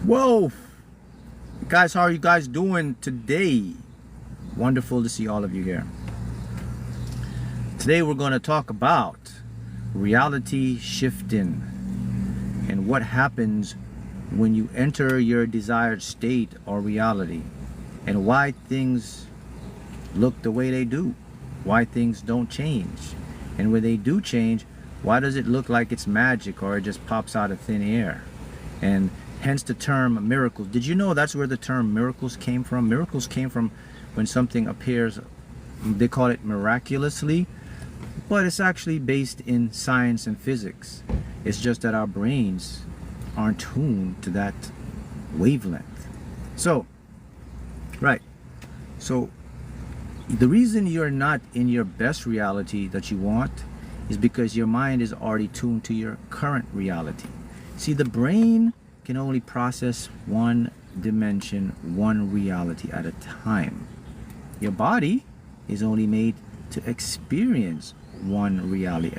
Whoa, guys, how are you guys doing today? Wonderful to see all of you here. Today we're going to talk about reality shifting and what happens when you enter your desired state or reality, and why things look the way they do, why things don't change, and when they do change, why does it look like it's magic or it just pops out of thin air? And hence the term miracles. Did you know that's where the term miracles came from? Miracles came from when something appears, they call it miraculously, but it's actually based in science and physics. It's just that our brains aren't tuned to that wavelength. So, right. So, the reason you're not in your best reality that you want is because your mind is already tuned to your current reality. See, the brain can only process one dimension, one reality at a time. Your body is only made to experience one reality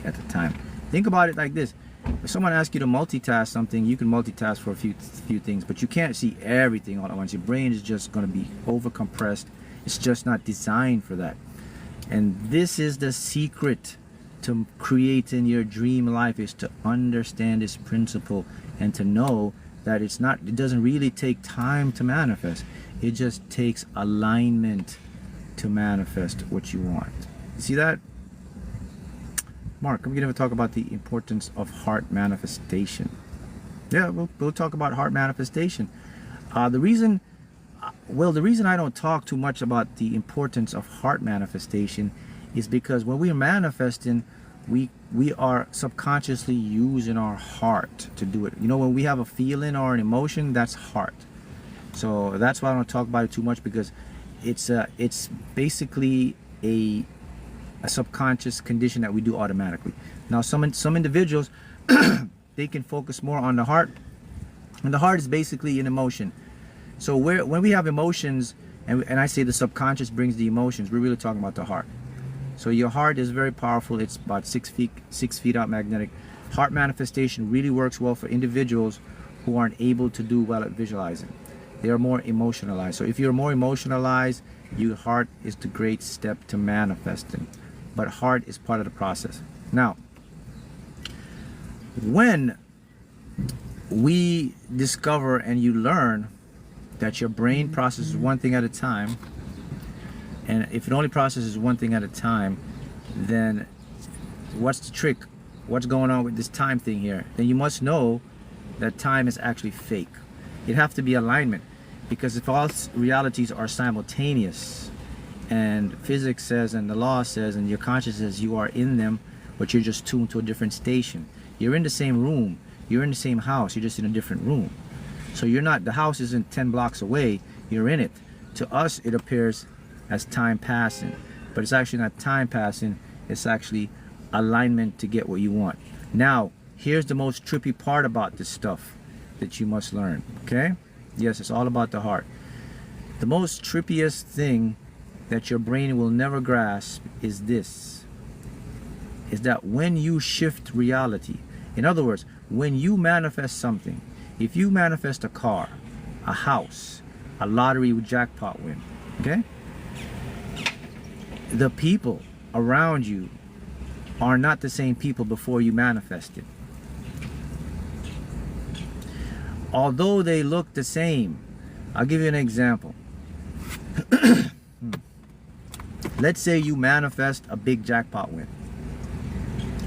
at a time. Think about it like this. If someone asks you to multitask something, you can multitask for a few things, but you can't see everything all at once. Your brain is just going to be over compressed. It's just not designed for that. And this is the secret to creating your dream life, is to understand this principle and to know that it doesn't really take time to manifest. It just takes alignment to manifest what you want. You see that? Mark, I'm going to talk about the importance of heart manifestation. Yeah, we'll talk about heart manifestation. The reason I don't talk too much about the importance of heart manifestation is because when we're manifesting, we are subconsciously using our heart to do it. You know, when we have a feeling or an emotion, that's heart. So that's why I don't talk about it too much, because it's basically a subconscious condition that we do automatically. Now some individuals they can focus more on the heart, and the heart is basically an emotion. So when we have emotions, and I say the subconscious brings the emotions, we're really talking about the heart. So your heart is very powerful. It's about 6 feet out magnetic. Heart manifestation really works well for individuals who aren't able to do well at visualizing. They are more emotionalized. So if you're more emotionalized, your heart is the great step to manifesting. But heart is part of the process. Now, when we discover and you learn that your brain processes one thing at a time, and if it only processes one thing at a time, then what's the trick? What's going on with this time thing here? Then you must know that time is actually fake. It have to be alignment, because if all realities are simultaneous, and physics says and the law says and your conscious says you are in them, but you're just tuned to a different station. You're in the same room, you're in the same house, you're just in a different room. So you're not, the house isn't 10 blocks away, you're in it. To us it appears as time passing, but it's actually not time passing, it's actually alignment to get what you want. Now, here's the most trippy part about this stuff that you must learn, okay? Yes, it's all about the heart. The most trippiest thing that your brain will never grasp is this, is that when you shift reality, in other words, when you manifest something, if you manifest a car, a house, a lottery with jackpot win, okay? The people around you are not the same people before you manifested. Although they look the same, I'll give you an example. Let's say you manifest a big jackpot win,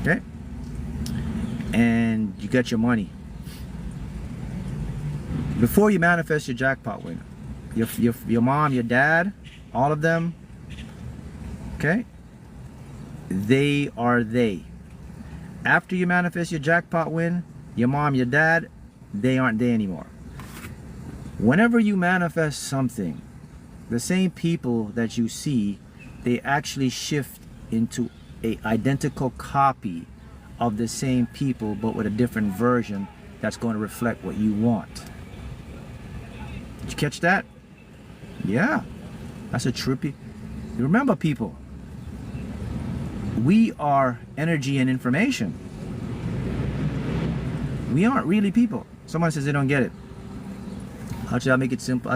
okay? And you get your money. Before you manifest your jackpot win, your mom, your dad, all of them, okay? They are they. After you manifest your jackpot win, your mom, your dad, they aren't they anymore. Whenever you manifest something, the same people that you see, they actually shift into a identical copy of the same people, but with a different version that's going to reflect what you want. Did you catch that? Yeah, that's a trippy. Remember, people, we are energy and information. We aren't really people. Someone says they don't get it. Actually, I'll make it simple.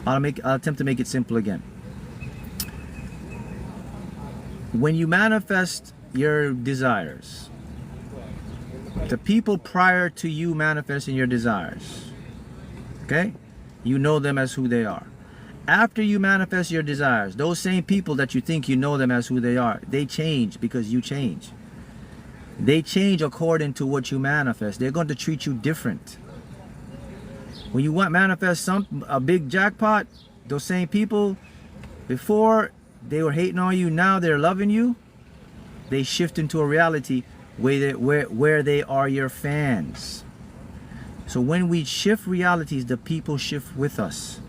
I'll attempt to make it simple again. When you manifest your desires, the people prior to you manifesting your desires, okay, you know them as who they are. After you manifest your desires, those same people that you think you know them as who they are, they change because you change. They change according to what you manifest. They're going to treat you different. When you manifest a big jackpot, those same people, before they were hating on you, now they're loving you. They shift into a reality where they are your fans. So when we shift realities, the people shift with us.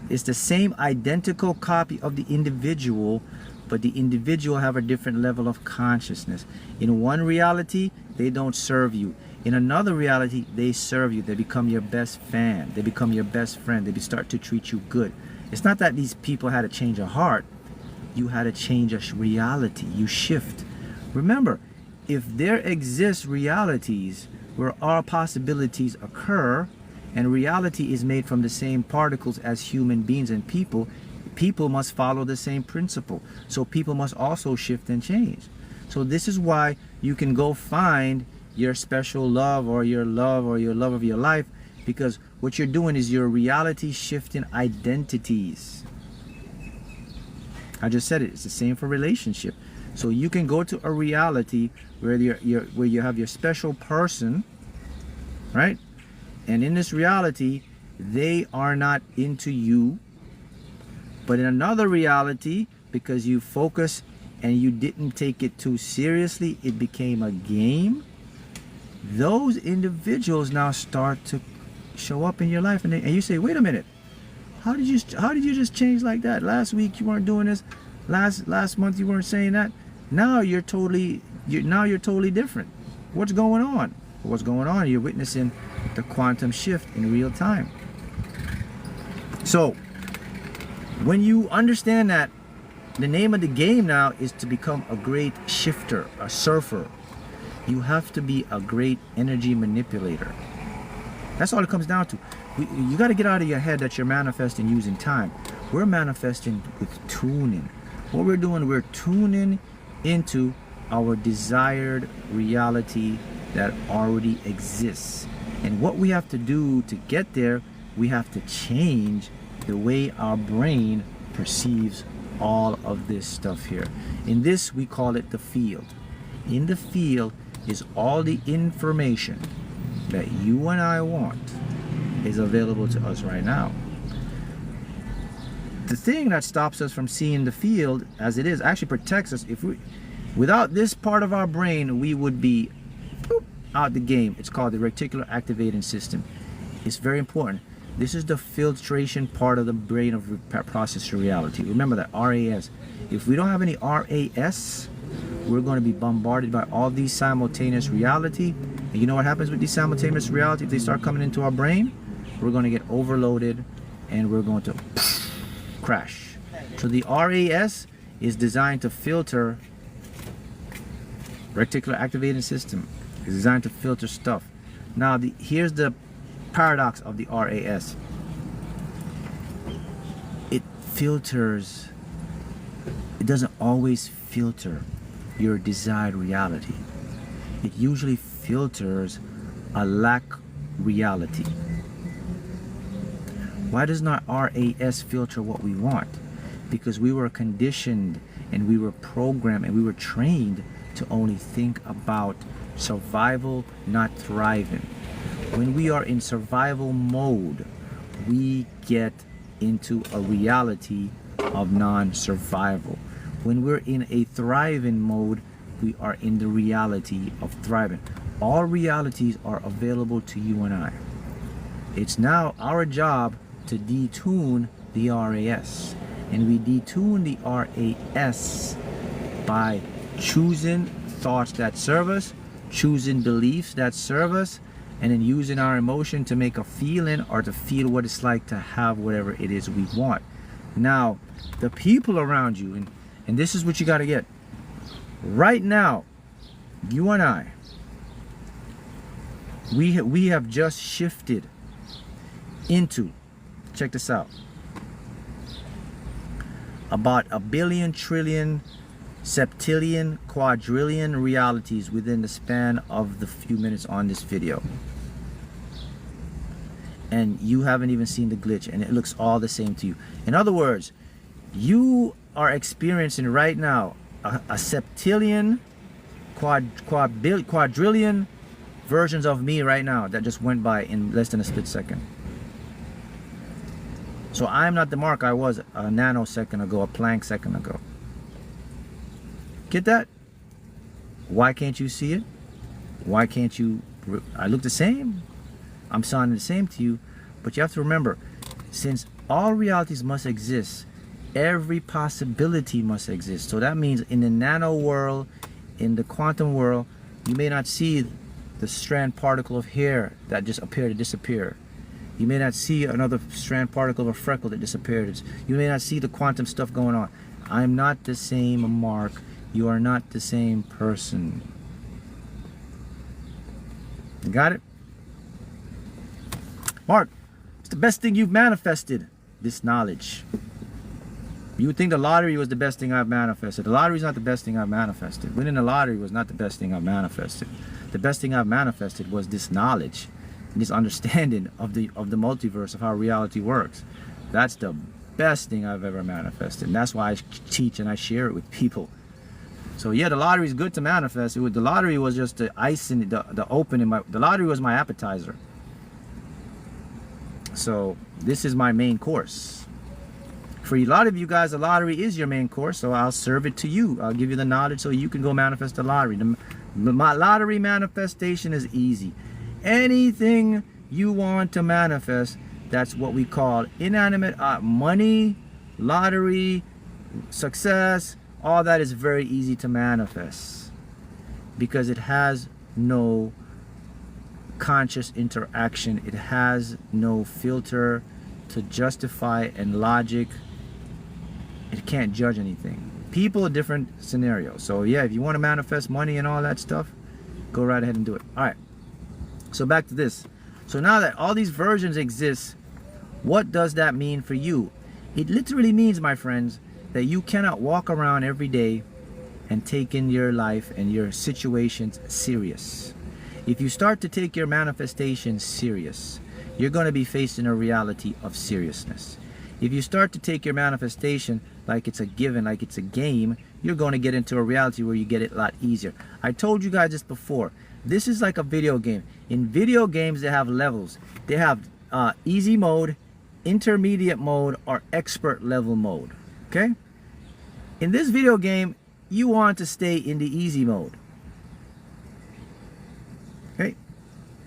It's the same identical copy of the individual, but the individual have a different level of consciousness. In one reality, they don't serve you. In another reality, they serve you. They become your best fan. They become your best friend. They start to treat you good. It's not that these people had to change a heart. You had to change a reality. You shift. Remember, if there exists realities where our possibilities occur, and reality is made from the same particles as human beings and people must follow the same principle. So people must also shift and change. So this is why you can go find your special love or your love of your life, because what you're doing is your reality shifting identities. I just said it. It's the same for relationship. So you can go to a reality where you have your special person, right? And in this reality, they are not into you. But in another reality, because you focus and you didn't take it too seriously, it became a game. Those individuals now start to show up in your life, and you say, "Wait a minute, how did you just change like that? Last week you weren't doing this. Last month you weren't saying that. Now you're totally different. What's going on?" What's going on? You're witnessing the quantum shift in real time. So when you understand that the name of the game now is to become a great shifter, a surfer, you have to be a great energy manipulator. That's all it comes down to. You got to get out of your head that you're manifesting using time. We're manifesting with tuning. What we're doing, we're tuning into our desired reality that already exists. And what we have to do to get there, we have to change the way our brain perceives all of this stuff here. In this, we call it the field. In the field is all the information that you and I want is available to us right now. The thing that stops us from seeing the field as it is actually protects us. Without this part of our brain, we would be out the game. It's called the reticular activating system. It's very important. This is the filtration part of the brain of process reality. Remember that RAS. If we don't have any RAS, we're going to be bombarded by all these simultaneous reality. And you know what happens with these simultaneous reality? If they start coming into our brain, we're going to get overloaded and we're going to crash. So the RAS is designed to filter. Reticular activating system is designed to filter stuff. Now here's the paradox of the RAS. It filters. It doesn't always filter your desired reality. It usually filters a lack reality. Why does not RAS filter what we want? Because we were conditioned and we were programmed and we were trained to only think about survival, not thriving. When we are in survival mode, we get into a reality of non-survival. When we're in a thriving mode, we are in the reality of thriving. All realities are available to you and I. It's now our job to detune the RAS. And we detune the RAS by choosing thoughts that serve us, choosing beliefs that serve us, and then using our emotion to make a feeling or to feel what it's like to have whatever it is we want. Now, the people around you, and this is what you got to get. Right now, you and I, we have just shifted into check this out. About a billion, trillion, septillion, quadrillion realities within the span of the few minutes on this video. And you haven't even seen the glitch, and it looks all the same to you. In other words, you are experiencing right now a septillion, quadrillion versions of me right now that just went by in less than a split second. So I'm not the Mark I was a nanosecond ago, a Planck second ago. Get that? Why can't you see it? Why can't you? I look the same. I'm sounding the same to you. But you have to remember, since all realities must exist, every possibility must exist. So that means in the nano world, in the quantum world, you may not see the strand particle of hair that just appeared to disappear. You may not see another strand particle of a freckle that disappeared. You may not see the quantum stuff going on. I'm not the same Mark. You are not the same person. You got it? Mark, it's the best thing you've manifested. This knowledge. You would think the lottery was the best thing I've manifested. The lottery is not the best thing I've manifested. Winning the lottery was not the best thing I've manifested. The best thing I've manifested was this knowledge, this understanding of the multiverse, of how reality works. That's the best thing I've ever manifested. And that's why I teach and I share it with people. So yeah, the lottery is good to manifest. The lottery was just the icing, the opening. The lottery was my appetizer. So this is my main course. For a lot of you guys, the lottery is your main course, so I'll serve it to you. I'll give you the knowledge so you can go manifest the lottery. My lottery manifestation is easy. Anything you want to manifest, that's what we call inanimate money, lottery, success, all that is very easy to manifest because it has no conscious interaction. It has no filter to justify and logic. It can't judge anything. People are different scenarios. So yeah, if you want to manifest money and all that stuff, go right ahead and do it. All right. So back to this. So now that all these versions exist, what does that mean for you? It literally means, my friends, that you cannot walk around every day and take in your life and your situations serious. If you start to take your manifestation serious, you're going to be facing a reality of seriousness. If you start to take your manifestation like it's a given, like it's a game, you're going to get into a reality where you get it a lot easier. I told you guys this before. This is like a video game. In video games, they have levels. They have easy mode, intermediate mode, or expert level mode. Okay? In this video game, you want to stay in the easy mode. Okay?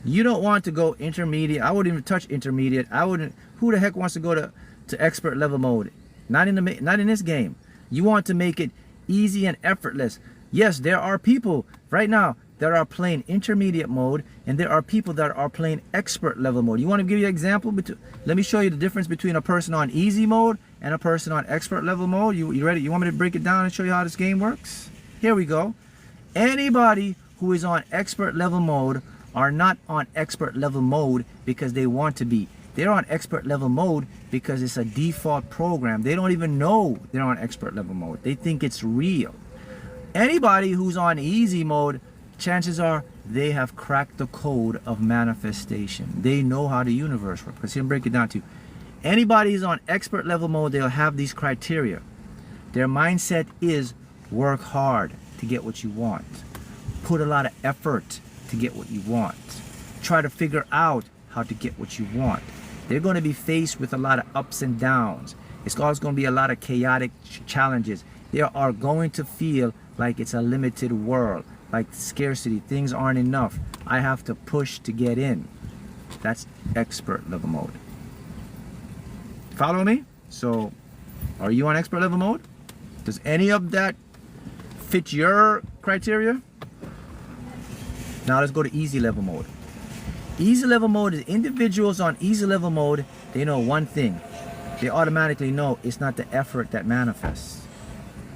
You don't want to go intermediate. I wouldn't even touch intermediate. I wouldn't. Who the heck wants to go to expert level mode? Not in this game. You want to make it easy and effortless. Yes, there are people right now that are playing intermediate mode, and there are people that are playing expert level mode. You want to give you an example? Let me show you the difference between a person on easy mode and a person on expert level mode. You ready? You want me to break it down and show you how this game works? Here we go. Anybody who is on expert level mode are not on expert level mode because they want to be. They're on expert level mode because it's a default program. They don't even know they're on expert level mode. They think it's real. Anybody who's on easy mode, chances are they have cracked the code of manifestation. They know how the universe works. Let's break it down to you. Anybody who's on expert level mode, they'll have these criteria. Their mindset is work hard to get what you want. Put a lot of effort to get what you want. Try to figure out how to get what you want. They're going to be faced with a lot of ups and downs. It's always going to be a lot of chaotic challenges. They are going to feel like it's a limited world, like scarcity. Things aren't enough. I have to push to get in. That's expert level mode. Follow me? So, are you on expert level mode? Does any of that fit your criteria? Now let's go to easy level mode. Easy level mode is individuals on easy level mode. They know one thing. They automatically know it's not the effort that manifests.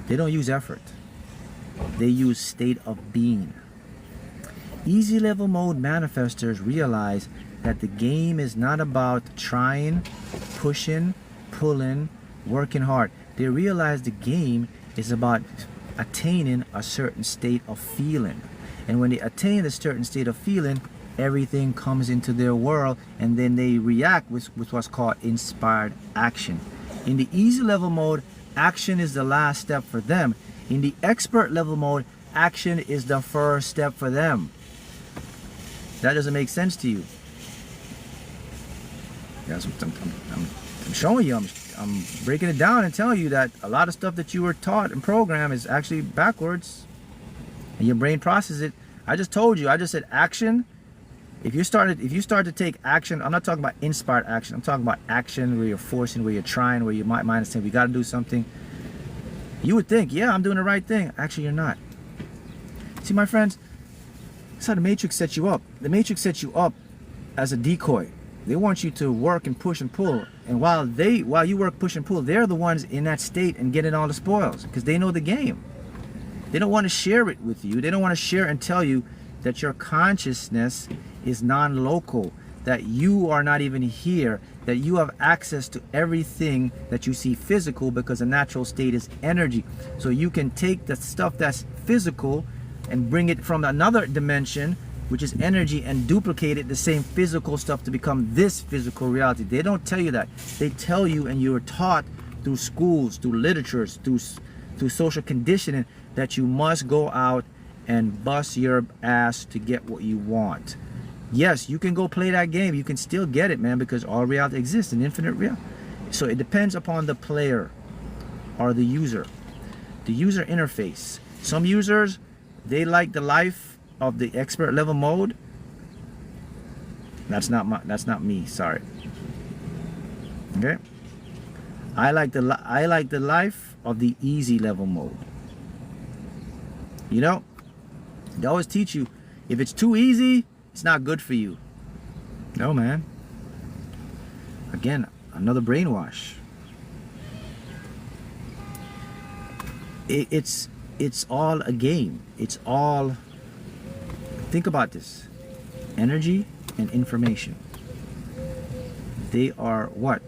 They don't use effort. They use state of being. Easy level mode manifestors realize that the game is not about trying, pushing, pulling, working hard. They realize the game is about attaining a certain state of feeling. And when they attain a certain state of feeling, everything comes into their world, and then they react with what's called inspired action. In the easy level mode, action is the last step for them. In the expert level mode, action is the first step for them. That doesn't make sense to you. That's what I'm showing you. I'm breaking it down and telling you that a lot of stuff that you were taught and programmed is actually backwards, and your brain processes it. I just told you. I just said action. If you start to take action, I'm not talking about inspired action. I'm talking about action where you're forcing, where you're trying, where your mind is saying we got to do something. You would think, yeah, I'm doing the right thing. Actually, you're not. See, my friends, that's how the Matrix sets you up. The Matrix sets you up as a decoy. They want you to work and push and pull. And while you work, push and pull, they're the ones in that state and getting all the spoils because they know the game. They don't want to share it with you. They don't want to share and tell you that your consciousness is non-local, that you are not even here, that you have access to everything that you see physical because a natural state is energy. So you can take the stuff that's physical and bring it from another dimension, which is energy, and duplicate it, the same physical stuff, to become this physical reality. They don't tell you that. They tell you, and you're taught through schools, through literatures, through social conditioning, that you must go out and bust your ass to get what you want. Yes, you can go play that game. You can still get it, man, because all reality exists in infinite reality. So it depends upon the player or the user interface. Some users, they like the life of the expert level mode. That's not me, sorry. Okay? I like the life of the easy level mode. You know, they always teach you, if it's too easy, it's not good for you. No, man. Again, another brainwash. It's all a game. It's all, think about this. Energy and information. They are what?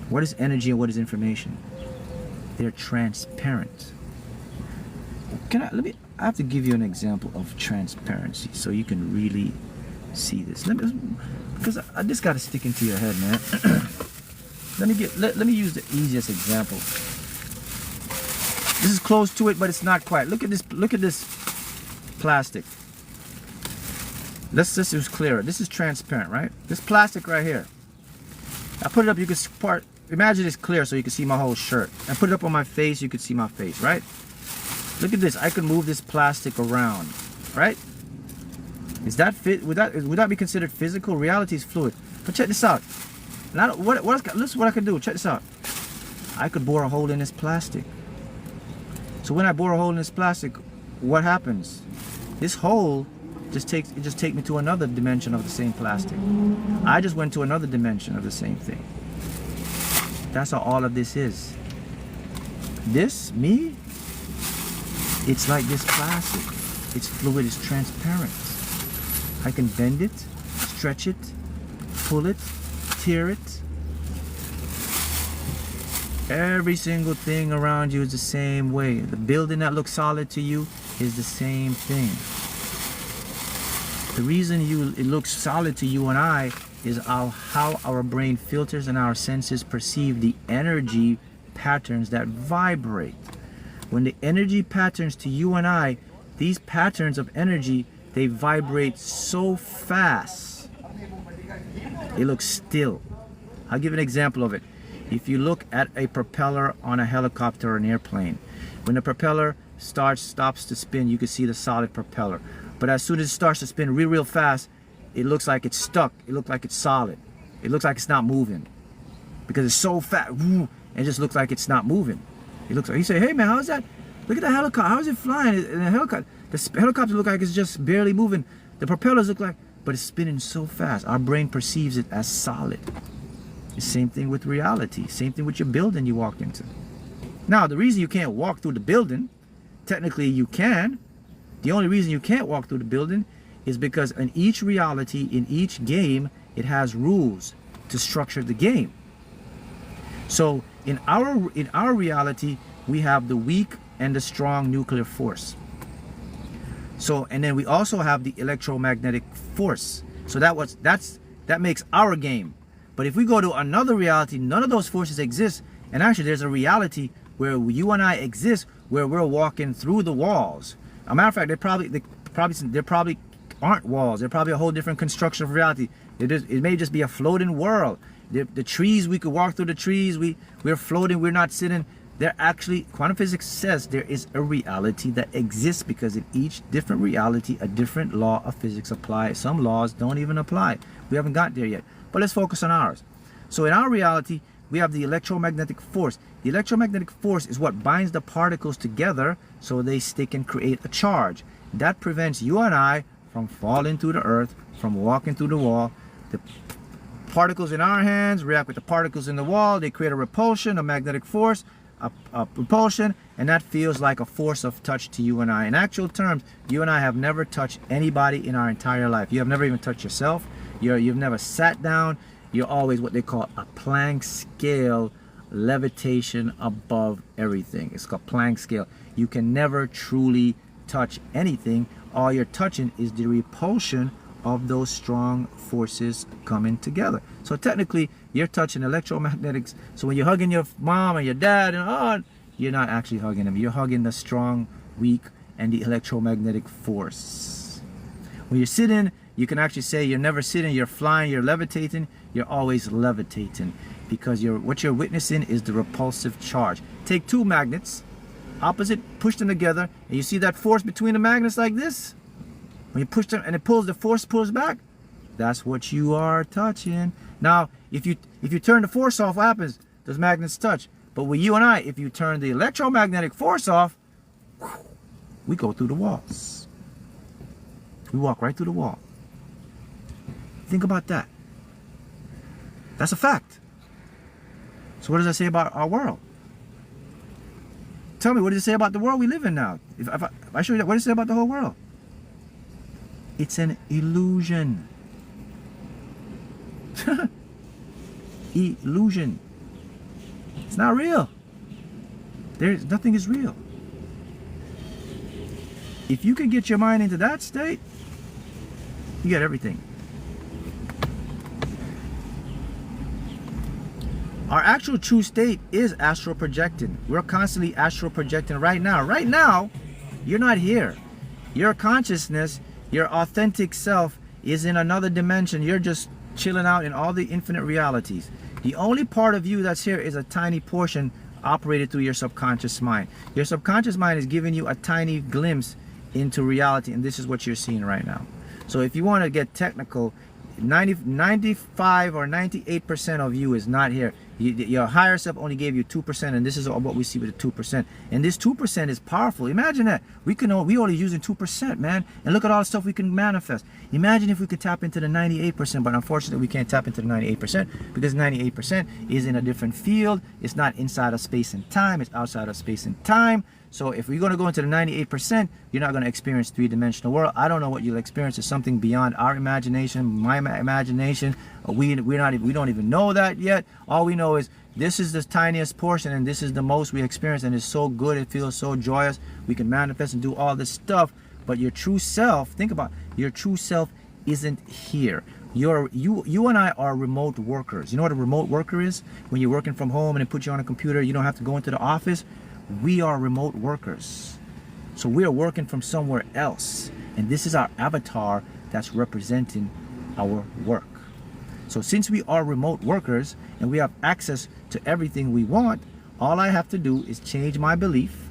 What is energy and what is information? They're transparent. I have to give you an example of transparency so you can really see this. Because I just got to stick into your head, man. Let me use the easiest example. This is close to it, but it's not quite. Look at this plastic. Let's just use clearer. This is transparent, right? This plastic right here. I put it up, you can imagine it's clear so you can see my whole shirt. I put it up on my face, you can see my face, right? Look at this. I can move this plastic around, right? Is that fit? Would that be considered physical? Reality is fluid. But check this out. Now, listen to what I can do. Check this out. I could bore a hole in this plastic. So when I bore a hole in this plastic, what happens? This hole just takes me to another dimension of the same plastic. I just went to another dimension of the same thing. That's how all of this is. This, me, it's like this plastic. It's fluid, it's transparent. I can bend it, stretch it, pull it, tear it. Every single thing around you is the same way. The building that looks solid to you is the same thing. The reason it looks solid to you and I is how our brain filters and our senses perceive the energy patterns that vibrate. When the energy patterns to you and I, these patterns of energy, they vibrate so fast, it looks still. I'll give an example of it. If you look at a propeller on a helicopter or an airplane, when the propeller stops to spin, you can see the solid propeller. But as soon as it starts to spin real fast, it looks like it's stuck. It looks like it's solid. It looks like it's not moving because it's so fast. It just looks like it's not moving. It looks like, you say, hey man, how is that? Look at the helicopter. How is it flying? In the helicopter look like it's just barely moving. The propellers look like, but it's spinning so fast. Our brain perceives it as solid. The same thing with reality. Same thing with your building you walk into. Now, the reason you can't walk through the building, technically you can. The only reason you can't walk through the building is because in each reality, in each game, it has rules to structure the game. So in our reality, we have the weak and the strong nuclear force. So, and then we also have the electromagnetic force. So that makes our game. But if we go to another reality, none of those forces exist. And actually there's a reality where you and I exist, where we're walking through the walls. As a matter of fact, there probably aren't walls. They're probably a whole different construction of reality. It may just be a floating world. The trees, we could walk through the trees. We're floating. We're not sitting. They're actually, quantum physics says there is a reality that exists, because in each different reality, a different law of physics applies. Some laws don't even apply. We haven't got there yet. But let's focus on ours. So in our reality, we have the electromagnetic force. The electromagnetic force is what binds the particles together so they stick and create a charge. That prevents you and I from falling to the earth, from walking through the wall. The particles in our hands react with the particles in the wall. They create a repulsion, a magnetic force, a repulsion, and that feels like a force of touch to you and I. In actual terms, you and I have never touched anybody in our entire life. You have never even touched yourself. You've never sat down. You're always what they call a Planck scale levitation above everything. It's called Planck scale. You can never truly touch anything. All you're touching is the repulsion of those strong forces coming together. So technically, you're touching electromagnetics. So when you're hugging your mom and your dad, and you're not actually hugging them. You're hugging the strong, weak, and the electromagnetic force. When you're sitting, you can actually say you're never sitting, you're flying, you're levitating. You're always levitating, because what you're witnessing is the repulsive charge. Take two magnets, opposite, push them together, and you see that force between the magnets like this? When you push them and the force pulls back, that's what you are touching. Now, if you turn the force off, what happens? Those magnets touch. But with you and I, if you turn the electromagnetic force off, we go through the walls. We walk right through the wall. Think about that. That's a fact. So what does that say about our world? Tell me, what does it say about the world we live in now? If I show you that, what does it say about the whole world? It's an illusion. Illusion. It's not real. Nothing is real. If you can get your mind into that state, you get everything. Our actual true state is astral projecting. We're constantly astral projecting right now. Right now, you're not here. Your consciousness, your authentic self, is in another dimension. You're just chilling out in all the infinite realities. The only part of you that's here is a tiny portion operated through your subconscious mind. Your subconscious mind is giving you a tiny glimpse into reality, and this is what you're seeing right now. So if you want to get technical, 95 or 98% of you is not here. Your higher self only gave you 2%, and this is what we see with the 2%. And this 2% is powerful. Imagine that. We only using 2%, man. And look at all the stuff we can manifest. Imagine if we could tap into the 98%, but unfortunately we can't tap into the 98% because 98% is in a different field. It's not inside of space and time. It's outside of space and time. So if we're going to go into the 98%, you're not going to experience three-dimensional world. I don't know what you'll experience. It's something beyond our imagination, my imagination. We don't even know that yet. All we know is this is the tiniest portion, and this is the most we experience, and it's so good. It feels so joyous. We can manifest and do all this stuff. But your true self, think about it, your true self isn't here. You and I are remote workers. You know what a remote worker is? When you're working from home and they put you on a computer, you don't have to go into the office. We are remote workers. So we are working from somewhere else. And this is our avatar that's representing our work. So since we are remote workers and we have access to everything we want, all I have to do is change my belief,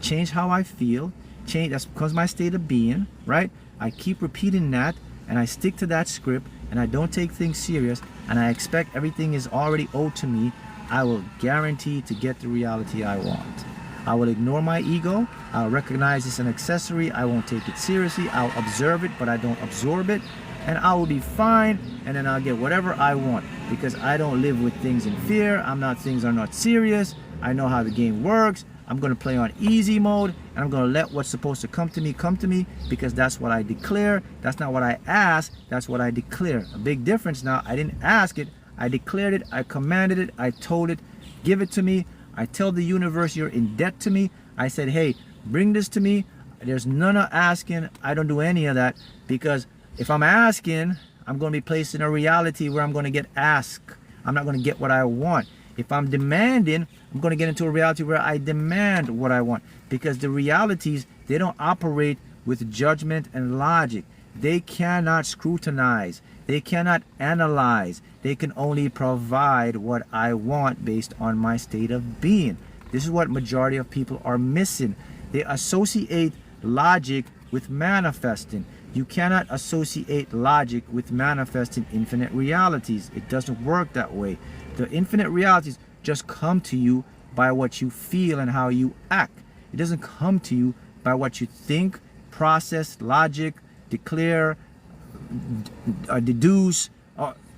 change how I feel, that becomes my state of being, right? I keep repeating that, and I stick to that script, and I don't take things serious, and I expect everything is already owed to me. I will guarantee to get the reality I want. I will ignore my ego. I'll recognize it's an accessory. I won't take it seriously. I'll observe it, but I don't absorb it. And I will be fine, and then I'll get whatever I want, because I don't live with things in fear. Things are not serious. I know how the game works. I'm going to play on easy mode, and I'm going to let what's supposed to come to me, because that's what I declare. That's not what I ask, that's what I declare. A big difference now. I didn't ask it, I declared it, I commanded it, I told it, give it to me. I tell the universe, you're in debt to me. I said, hey, bring this to me. There's none of asking. I don't do any of that, because if I'm asking, I'm going to be placed in a reality where I'm going to get asked. I'm not going to get what I want. If I'm demanding, I'm going to get into a reality where I demand what I want, because the realities, they don't operate with judgment and logic. They cannot scrutinize. They cannot analyze. They can only provide what I want based on my state of being. This is what majority of people are missing. They associate logic with manifesting. You cannot associate logic with manifesting infinite realities. It doesn't work that way. The infinite realities just come to you by what you feel and how you act. It doesn't come to you by what you think, process, logic, declare, deduce.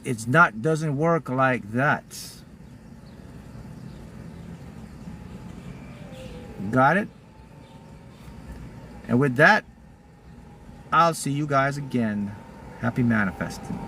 It's not, doesn't work like that. Got it? And with that, I'll see you guys again. Happy manifesting.